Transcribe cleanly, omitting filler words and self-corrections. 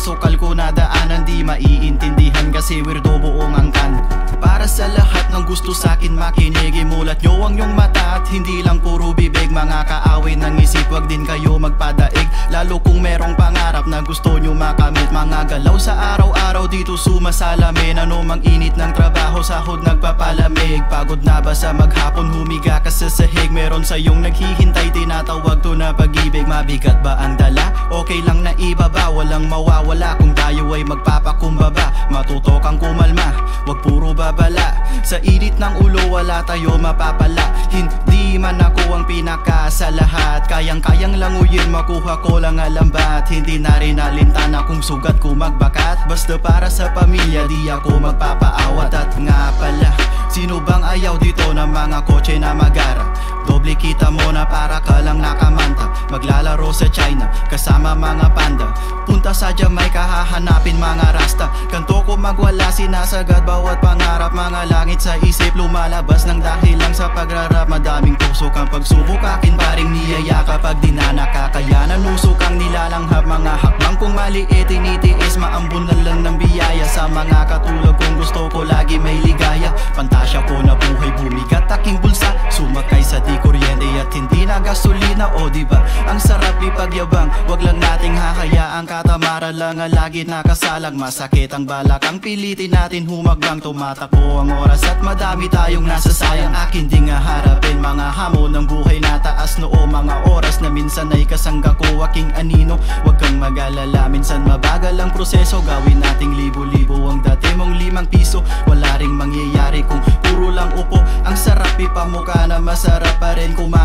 kaso kalkunadaanan di maiintindihan kasi weirdo buong angkan. Para sa lahat ng gusto sakin makinig, imulat nyo ang nyong mata at hindi lang puro bibig. Mga kaawin ng isip, wag din kayo magpadaig, lalo kung merong pangarap na gusto nyo makamit. Mga galaw sa araw-araw dito sumasalamin, ano mang init ng trabaho, sahod nagpapalamig. Pagod na ba sa maghapon, humiga ka sa sahig, meron sayong naghihintay, tinatawag to na pag-ibig. Mabigat ba ang dala? Okay lang na ibaba, walang mawawala kung tayo ay magpapakumbaba. Matuto kang kumalma, wag puro babala, sa init ng ulo wala tayo mapapala. Hindi man ako ang pinaka sa lahat, kayang-kayang languyin, makuha ko lang alambat. Hindi na rin alintana kung sugat ko magbakat, basta para sa pamilya di ako magpapaawat. At nga pala, sino bang ayaw dito ng mga kotse na magara? Doble kita mo na para ka lang nakamanta, maglalaro sa China kasama mga panda. Punta sa Jamaica hahanapin mga rasta, kanto ko magwala, sinasagad bawat pangarap. Mga langit sa isip lumalabas ng dahil lang sa pagrarap. Madaming tusok ang pagsubok, akin paring niyaya kapag di na nakakayanan. Usok ang nilalanghap, mga hakbang kung maliit tinitiis, maambunan lang ng biyaya. Sa mga katulad kong gusto ko lagi may ligaya, pantasya ko na buhay bumigat aking bulsa, sumakay sa di kuryente at hindi na gasolina. O diba ang sarap ipagyabang, wag lang nating hahayaang katamaran lang ang lagi nakasalang. Masakit ang balak, ang pilitin natin humaglang, tumatakbo ang oras at madami tayong nasasayang. Akin di nga harapin mga hamon ng buhay na taas noo, mga oras na minsan ay kasangga ko aking anino. Wag kang mag-alala, minsan mabagal ang proseso, gawin nating libo-libo ang dati mong 5 piso. Wala ring mangyayari kung puro lang upo, ang sarap ipamukha na masarap pa rin kumain.